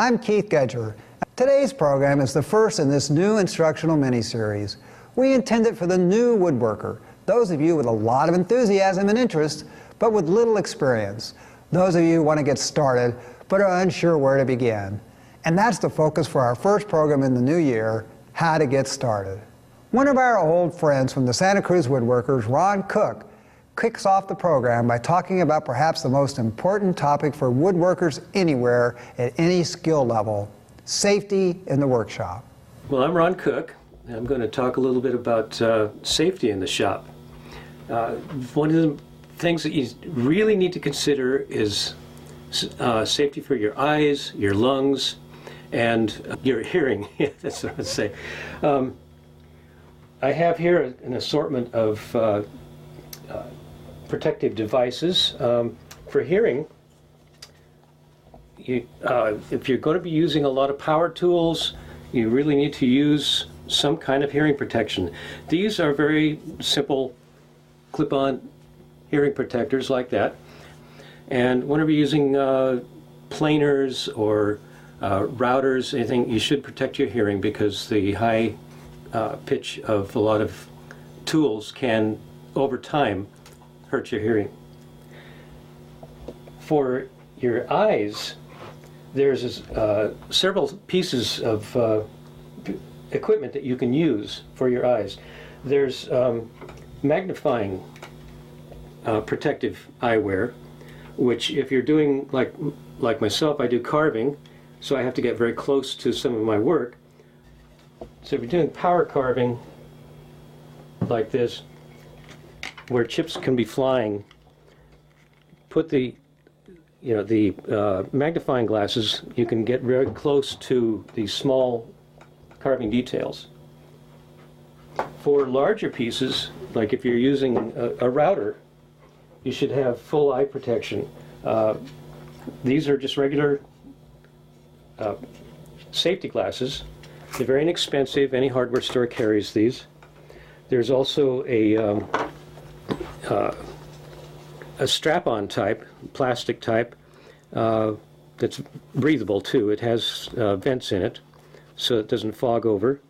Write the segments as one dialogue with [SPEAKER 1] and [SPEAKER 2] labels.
[SPEAKER 1] I'm Keith Gedger. Today's program is the first in this new instructional mini-series. We intend it for the new woodworker, those of you with a lot of enthusiasm and interest, but with little experience. Those of you who want to get started, but are unsure where to begin. And that's the focus for our first program in the new year, How to Get Started. One of our old friends from the Santa Cruz Woodworkers, Ron Cook, kicks off the program by talking about perhaps the most important topic for woodworkers anywhere at any skill level, safety in the workshop.
[SPEAKER 2] Well, I'm Ron Cook, and I'm going to talk a little bit about safety in the shop. One of the things that you really need to consider is safety for your eyes, your lungs, and your hearing. That's what I would say. I have here an assortment of protective devices. For hearing, if you're going to be using a lot of power tools, you really need to use some kind of hearing protection. These are very simple clip-on hearing protectors like that. And whenever you're using planers or routers, anything, you should protect your hearing because the high pitch of a lot of tools can, over time, hurt your hearing. For your eyes, there's several pieces of equipment that you can use for your eyes. There's magnifying protective eyewear, which if you're doing, like myself, I do carving, so I have to get very close to some of my work. So if you're doing power carving like this, where chips can be flying, put the magnifying glasses, you can get very close to the small carving details. For larger pieces, like if you're using a router, you should have full eye protection. These are just regular safety glasses. They're very inexpensive. Any hardware store carries these. There's also a strap-on type, plastic type, that's breathable too. It has vents in it, so it doesn't fog over.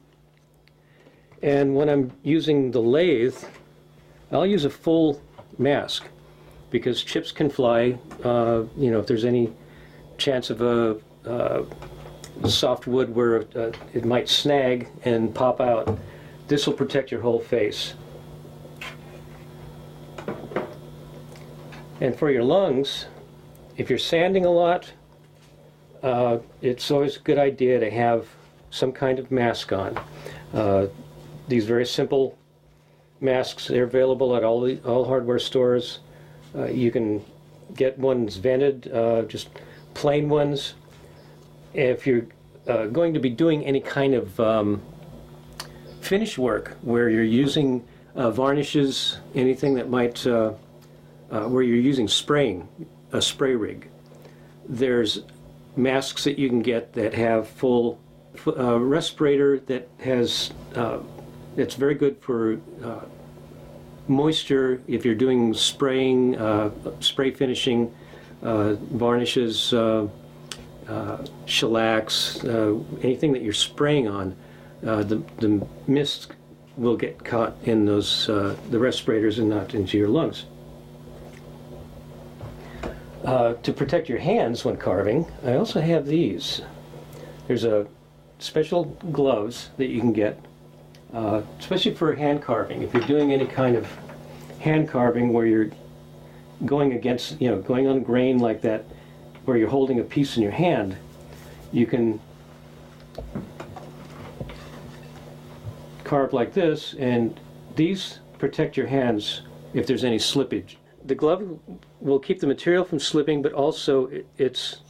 [SPEAKER 2] And when I'm using the lathe, I'll use a full mask because chips can fly. If there's any chance of a soft wood where it might snag and pop out, this will protect your whole face. And for your lungs, if you're sanding a lot, it's always a good idea to have some kind of mask on. These very simple masks, they're available at all hardware stores. You can get ones vented, just plain ones. If you're going to be doing any kind of finish work where you're using varnishes, anything that might where you're using spraying, a spray rig, there's masks that you can get that have full respirator that has, it's very good for moisture if you're doing spraying, spray finishing, varnishes, shellacs, anything that you're spraying on, the mist will get caught in those the respirators and not into your lungs. To protect your hands when carving, I also have these. There's a special gloves that you can get, especially for hand carving. If you're doing any kind of hand carving where you're going against, going on grain like that, where you're holding a piece in your hand, you can carve like this, and these protect your hands if there's any slippage. The glove will keep the material from slipping, but also it's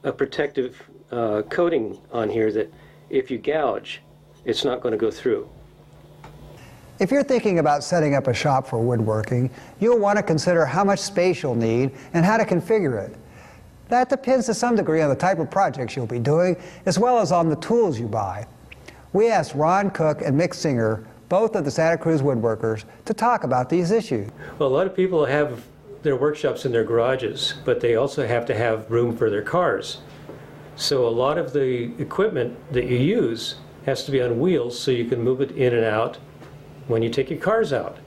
[SPEAKER 2] a protective coating on here that if you gouge, it's not going to go through.
[SPEAKER 1] If you're thinking about setting up a shop for woodworking, you'll want to consider how much space you'll need and how to configure it. That depends to some degree on the type of projects you'll be doing, as well as on the tools you buy. We asked Ron Cook and Mick Singer, both of the Santa Cruz Woodworkers, to talk about these issues.
[SPEAKER 2] Well, a lot of people have their workshops in their garages, but they also have to have room for their cars. So a lot of the equipment that you use has to be on wheels so you can move it in and out when you take your cars out.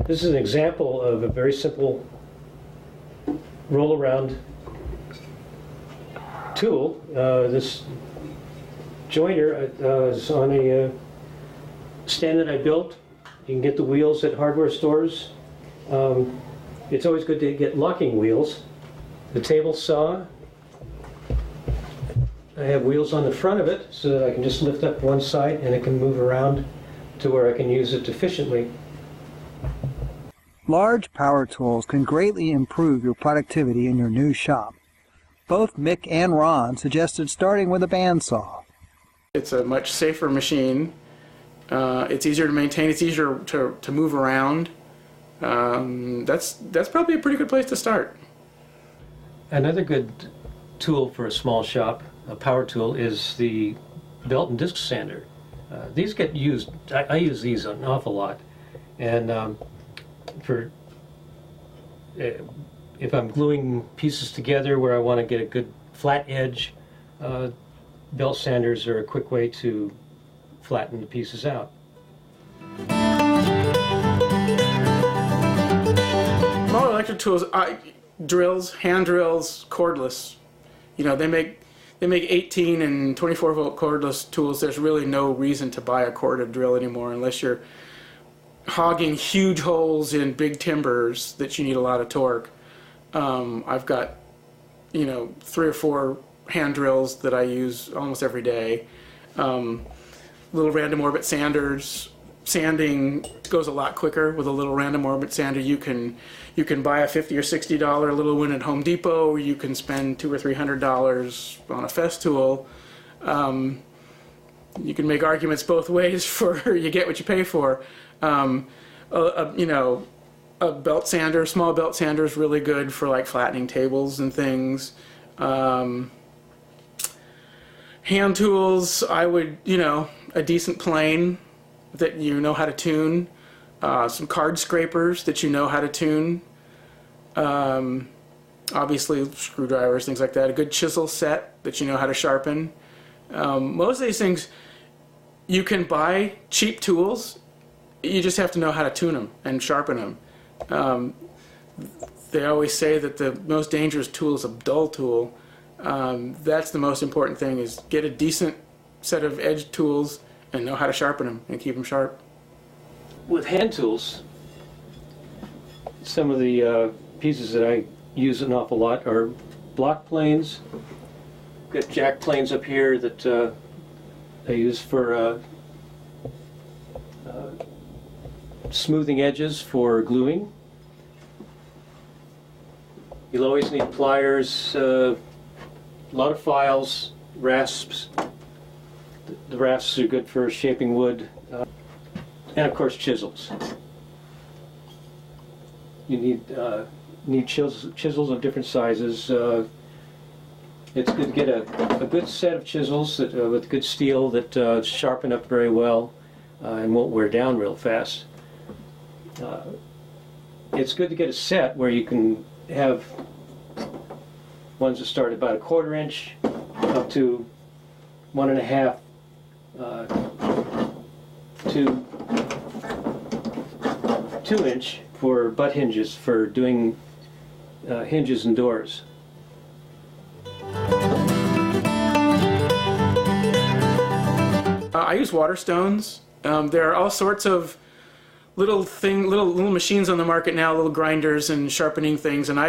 [SPEAKER 2] This is an example of a very simple roll-around tool. This joiner is on a stand that I built. You can get the wheels at hardware stores. It's always good to get locking wheels. The table saw, I have wheels on the front of it so that I can just lift up one side and it can move around to where I can use it efficiently.
[SPEAKER 1] Large power tools can greatly improve your productivity in your new shop. Both Mick and Ron suggested starting with a bandsaw.
[SPEAKER 3] It's a much safer machine. It's easier to maintain. It's easier to move around. That's probably a pretty good place to start.
[SPEAKER 2] Another good tool for a small shop, a power tool, is the belt and disc sander. These get used, I use these an awful lot. And if I'm gluing pieces together where I want to get a good flat edge, belt sanders are a quick way to flatten the pieces out.
[SPEAKER 3] All electric tools, drills, hand drills, cordless. You know, they make 18 and 24 volt cordless tools. There's really no reason to buy a corded drill anymore unless you're hogging huge holes in big timbers that you need a lot of torque. I've got, 3 or 4 hand drills that I use almost every day. Little random orbit sanders. Sanding goes a lot quicker with a little random orbit sander. You can buy a $50 or $60 little one at Home Depot, or you can spend $200 or $300 on a Festool. You can make arguments both ways for you get what you pay for. A belt sander, small belt sander is really good for like flattening tables and things. Hand tools, I would, a decent plane that you know how to tune, some card scrapers that you know how to tune, obviously screwdrivers, things like that, a good chisel set that you know how to sharpen. Most of these things, you can buy cheap tools, you just have to know how to tune them and sharpen them. They always say that the most dangerous tool is a dull tool. That's the most important thing, is get a decent set of edge tools and know how to sharpen them and keep them sharp.
[SPEAKER 2] With hand tools, some of the pieces that I use an awful lot are block planes. Got jack planes up here that I use for smoothing edges for gluing. You'll always need pliers, a lot of files, rasps. The rasps are good for shaping wood, and of course chisels. You need chisels of different sizes. It's good to get a good set of chisels that, with good steel that sharpen up very well and won't wear down real fast. It's good to get a set where you can have ones that start about 1/4 inch up to 1.5 to 2 inch for butt hinges for doing hinges and doors.
[SPEAKER 3] I use water stones. There are all sorts of little machines on the market now, little grinders and sharpening things, and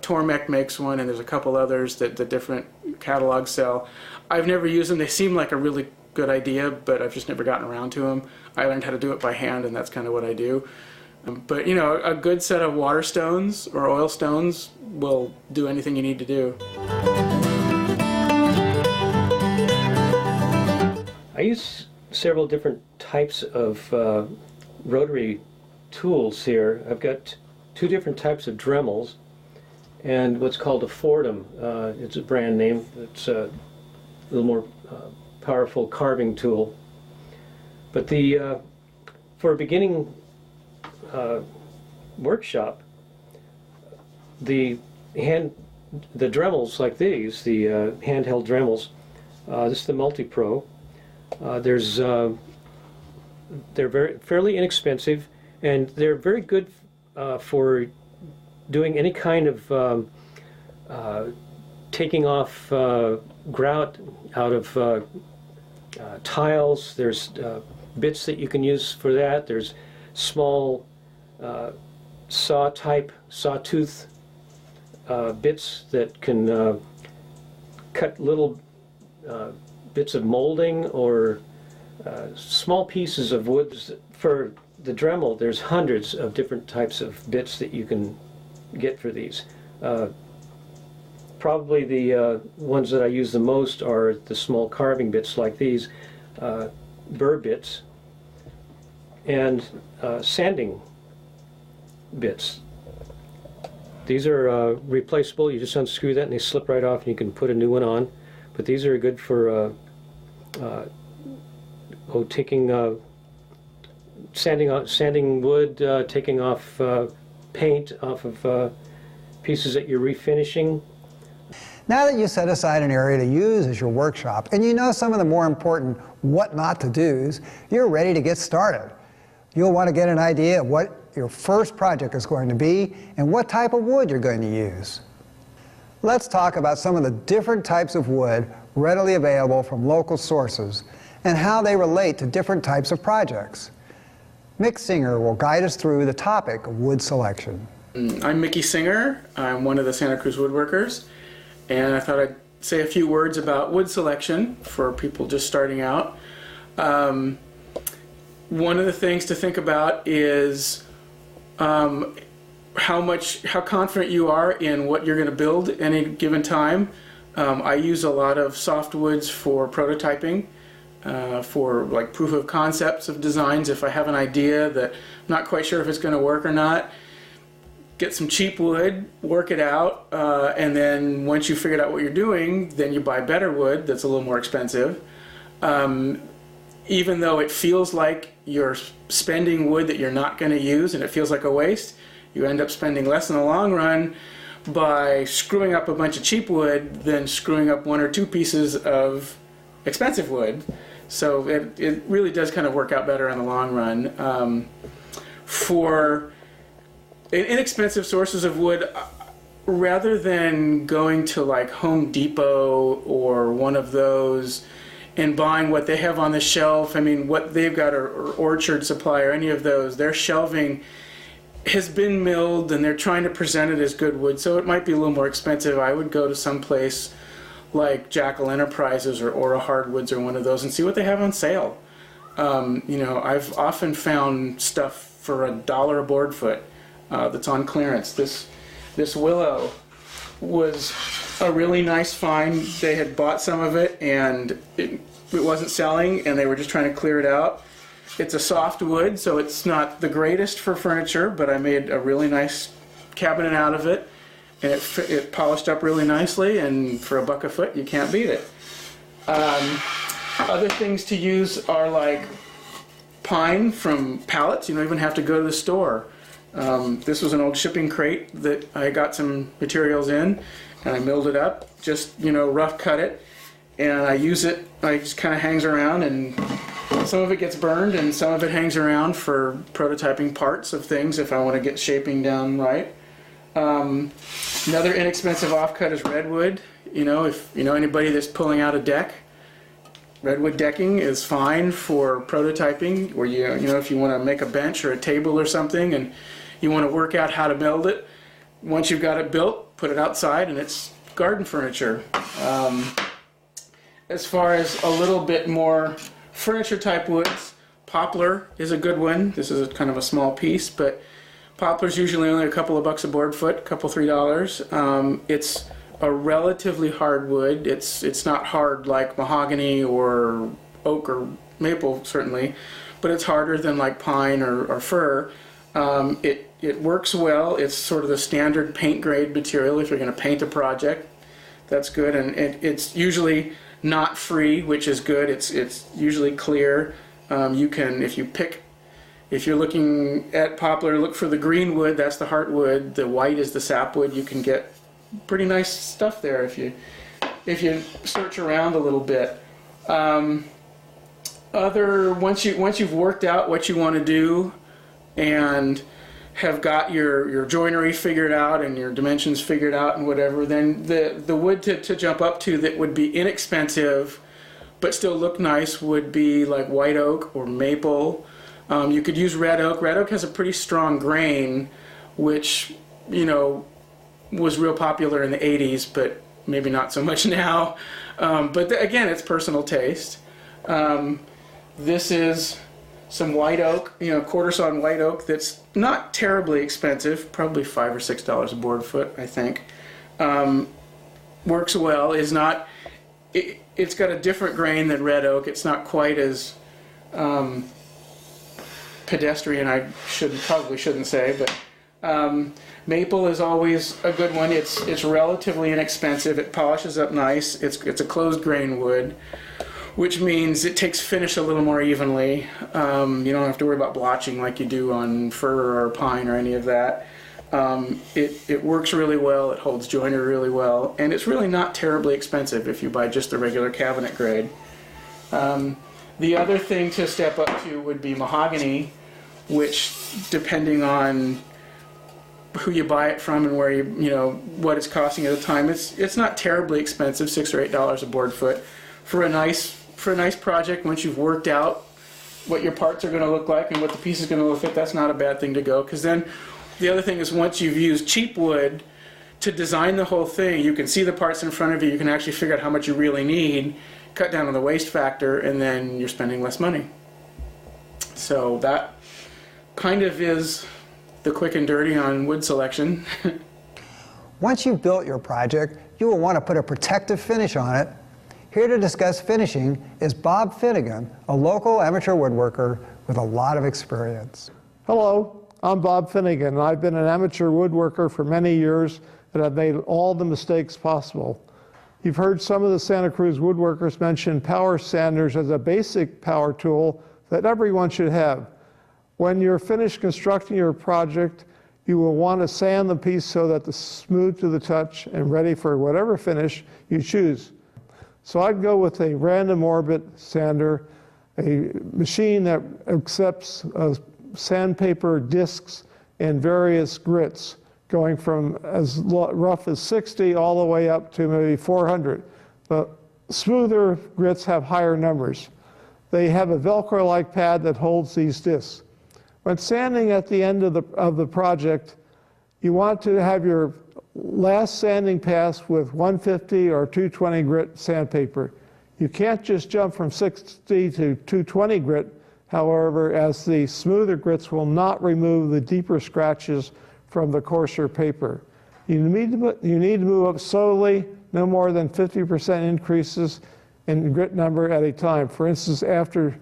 [SPEAKER 3] Tormek makes one, and there's a couple others that the different catalogs sell. I've never used them. They seem like a really good idea, but I've just never gotten around to them. I learned how to do it by hand, and that's kind of what I do. But a good set of water stones or oil stones will do anything you need to do.
[SPEAKER 2] I use several different types of rotary tools here. I've got 2 different types of Dremels and what's called a Fordham. It's a brand name. It's a little more powerful carving tool. But for a beginning workshop, the hand the Dremels like these, the handheld Dremels, this is the Multi-Pro. They're fairly inexpensive, and they're very good for doing any kind of taking off grout out of tiles. There's bits that you can use for that. There's small sawtooth bits that can cut little bits of molding or small pieces of wood. For the Dremel, there's hundreds of different types of bits that you can get for these. Probably the ones that I use the most are the small carving bits like these, burr bits, and sanding bits. These are replaceable. You just unscrew that and they slip right off and you can put a new one on. But these are good for taking sanding wood, taking off paint off of pieces that you're refinishing.
[SPEAKER 1] Now that you set aside an area to use as your workshop and you know some of the more important what not to do's, you're ready to get started. You'll want to get an idea of what your first project is going to be and what type of wood you're going to use. Let's talk about some of the different types of wood readily available from local sources and how they relate to different types of projects. Mick Singer will guide us through the topic of wood selection.
[SPEAKER 3] I'm Mickey Singer. I'm one of the Santa Cruz woodworkers, and I thought I'd say a few words about wood selection for people just starting out. One of the things to think about is how confident you are in what you're going to build at any given time. I use a lot of softwoods for prototyping, for like proof of concepts of designs. If I have an idea that I'm not quite sure if it's going to work or not, get some cheap wood, work it out, and then once you figured out what you're doing, then you buy better wood that's a little more expensive. Even though it feels like you're spending wood that you're not going to use and it feels like a waste, you end up spending less in the long run by screwing up a bunch of cheap wood than screwing up one or two pieces of expensive wood. So it really does kind of work out better in the long run. For inexpensive sources of wood, rather than going to like Home Depot or one of those and buying what they have on the shelf, I mean, what they've got, or Orchard Supply or any of those, their shelving has been milled and they're trying to present it as good wood, so it might be a little more expensive. I would go to some place like Jackal Enterprises or Aura Hardwoods or one of those and see what they have on sale. You know, I've often found stuff for $1 a board foot that's on clearance. This willow was a really nice find. They had bought some of it and it wasn't selling and they were just trying to clear it out. It's a soft wood, so it's not the greatest for furniture, but I made a really nice cabinet out of it, and it polished up really nicely, and for $1 a foot you can't beat it. Other things to use are like pine from pallets. You don't even have to go to the store. This was an old shipping crate that I got some materials in, and I milled it up, just, you know, rough cut it, and I use it. It just kind of hangs around, and some of it gets burned and some of it hangs around for prototyping parts of things if I want to get shaping down right. Another inexpensive offcut is redwood. You know, if you know anybody that's pulling out a deck, redwood decking is fine for prototyping, or you know, if you want to make a bench or a table or something and you want to work out how to build it. Once you've got it built, put it outside and it's garden furniture. As far as a little bit more furniture type woods, poplar is a good one. This is kind of a small piece, but poplar's usually only a couple of bucks a board foot, $3. It's a relatively hard wood. It's not hard like mahogany or oak or maple, certainly, but it's harder than like pine or fir. It works well. It's sort of the standard paint grade material if you're going to paint a project. That's good, and it's usually not free, which is good. It's usually clear. You can, if you're looking at poplar, look for the green wood. That's the heartwood. The white is the sapwood. You can get pretty nice stuff there if you search around a little bit. Once you've worked out what you want to do and have got your joinery figured out and your dimensions figured out and whatever, then the wood to jump up to that would be inexpensive but still look nice would be like white oak or maple. You could use red oak. Red oak has a pretty strong grain, which, you know, was real popular in the 80s, but maybe not so much now. But again, it's personal taste. This is some white oak, you know, quarter sawn white oak that's not terribly expensive, probably $5 or $6 a board foot, I think. Works well. Is not. It's got a different grain than red oak. It's not quite as pedestrian. I probably shouldn't say, but maple is always a good one. It's relatively inexpensive. It polishes up nice. It's a closed grain wood, which means it takes finish a little more evenly. You don't have to worry about blotching like you do on fir or pine or any of that. It works really well, it holds joinery really well, and it's really not terribly expensive if you buy just the regular cabinet grade. The other thing to step up to would be mahogany, which, depending on who you buy it from and where you know what it's costing at the time, it's not terribly expensive, $6 or $8 a board foot for a nice project. Once you've worked out what your parts are going to look like and what the piece is going to look like, that's not a bad thing to go. Because then the other thing is, once you've used cheap wood to design the whole thing, you can see the parts in front of you. You can actually figure out how much you really need, cut down on the waste factor, and then you're spending less money. So that kind of is the quick and dirty on wood selection.
[SPEAKER 1] Once you've built your project, you will want to put a protective finish on it. Here to discuss finishing is Bob Finnegan, a local amateur woodworker with a lot of experience.
[SPEAKER 4] Hello, I'm Bob Finnegan, and I've been an amateur woodworker for many years, and I've made all the mistakes possible. You've heard some of the Santa Cruz woodworkers mention power sanders as a basic power tool that everyone should have. When you're finished constructing your project, you will want to sand the piece so that it's smooth to the touch and ready for whatever finish you choose. So I'd go with a random orbit sander, a machine that accepts sandpaper discs in various grits, going from as rough as 60 all the way up to maybe 400. But smoother grits have higher numbers. They have a Velcro-like pad that holds these discs. When sanding at the end of the project, you want to have your last sanding pass with 150 or 220 grit sandpaper. You can't just jump from 60 to 220 grit, however, as the smoother grits will not remove the deeper scratches from the coarser paper. You need to move up slowly, no more than 50% increases in grit number at a time. For instance, after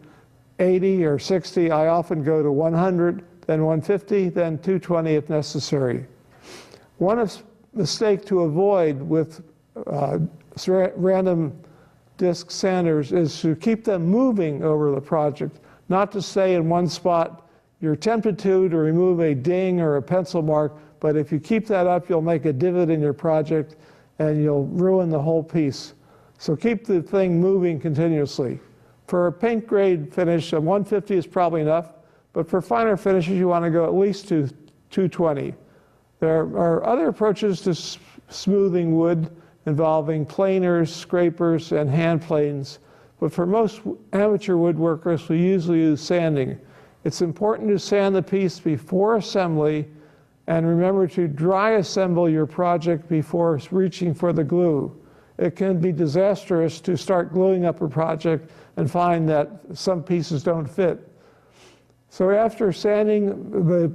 [SPEAKER 4] 80 or 60, I often go to 100, then 150, then 220 if necessary. One mistake to avoid with random disc sanders is to keep them moving over the project, not to stay in one spot. You're tempted to remove a ding or a pencil mark, but if you keep that up, you'll make a divot in your project and you'll ruin the whole piece. So keep the thing moving continuously. For a paint grade finish, a 150 is probably enough, but for finer finishes, you want to go at least to 220. There are other approaches to smoothing wood involving planers, scrapers, and hand planes, but for most amateur woodworkers, we usually use sanding. It's important to sand the piece before assembly, and remember to dry assemble your project before reaching for the glue. It can be disastrous to start gluing up a project and find that some pieces don't fit. So after sanding the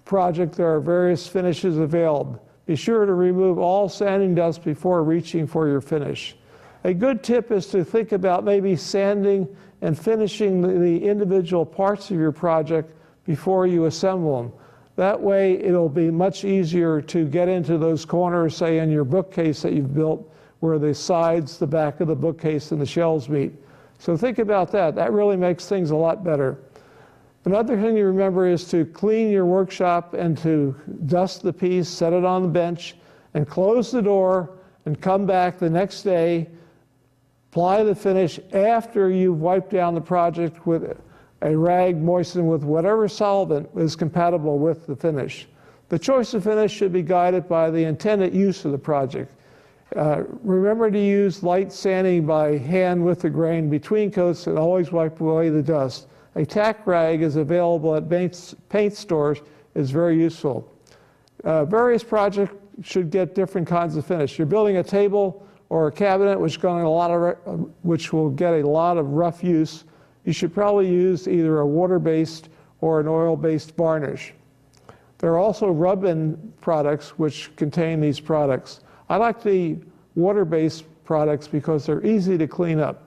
[SPEAKER 4] project, there are various finishes available. Be sure to remove all sanding dust before reaching for your finish. A good tip is to think about maybe sanding and finishing the individual parts of your project before you assemble them. That way it'll be much easier to get into those corners, say in your bookcase that you've built, where the sides, the back of the bookcase, and the shelves meet. So think about that. That really makes things a lot better. Another thing to remember is to clean your workshop and to dust the piece, set it on the bench, and close the door and come back the next day, apply the finish after you've wiped down the project with a rag moistened with whatever solvent is compatible with the finish. The choice of finish should be guided by the intended use of the project. Remember to use light sanding by hand with the grain between coats and always wipe away the dust. A tack rag is available at paint stores, is very useful. Various projects should get different kinds of finish. You're building a table or a cabinet which will get a lot of rough use. You should probably use either a water-based or an oil-based varnish. There are also rub-in products which contain these products. I like the water-based products because they're easy to clean up.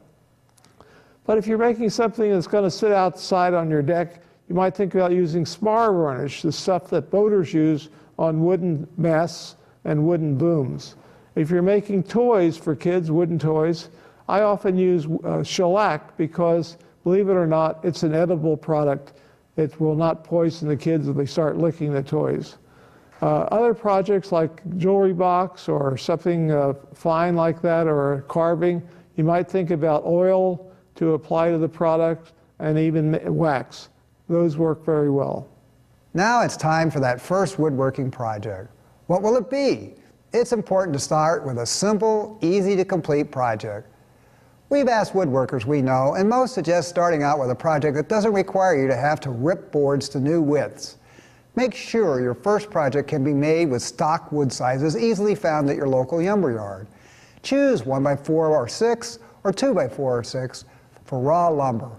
[SPEAKER 4] But if you're making something that's going to sit outside on your deck, you might think about using spar varnish, the stuff that boaters use on wooden masts and wooden booms. If you're making toys for kids, wooden toys, I often use shellac because, believe it or not, it's an edible product. It will not poison the kids if they start licking the toys. Other projects like jewelry box or something fine like that, or carving, you might think about oil to apply to the product and even wax. Those work very well.
[SPEAKER 1] Now it's time for that first woodworking project. What will it be? It's important to start with a simple, easy to complete project. We've asked woodworkers we know, and most suggest starting out with a project that doesn't require you to have to rip boards to new widths. Make sure your first project can be made with stock wood sizes easily found at your local lumber yard. Choose 1x4 or 6 or 2x4 or 6 for raw lumber.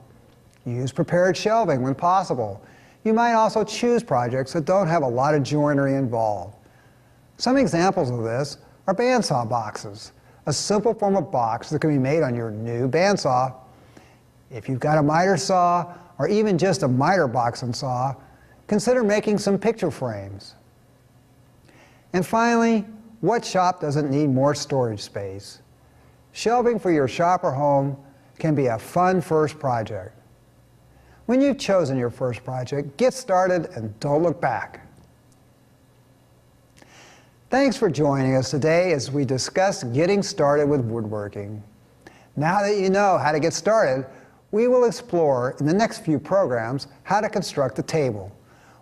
[SPEAKER 1] Use prepared shelving when possible. You might also choose projects that don't have a lot of joinery involved. Some examples of this are bandsaw boxes, a simple form of box that can be made on your new bandsaw. If you've got a miter saw or even just a miter box and saw, consider making some picture frames. And finally, what shop doesn't need more storage space? Shelving for your shop or home can be a fun first project. When you've chosen your first project, get started and don't look back. Thanks for joining us today as we discuss getting started with woodworking. Now that you know how to get started, we will explore in the next few programs how to construct a table.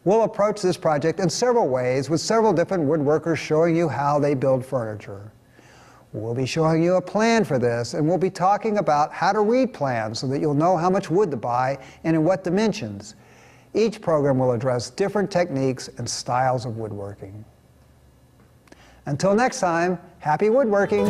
[SPEAKER 1] We'll approach this project in several ways with several different woodworkers showing you how they build furniture. We'll be showing you a plan for this, and we'll be talking about how to read plans so that you'll know how much wood to buy and in what dimensions. Each program will address different techniques and styles of woodworking. Until next time, happy woodworking!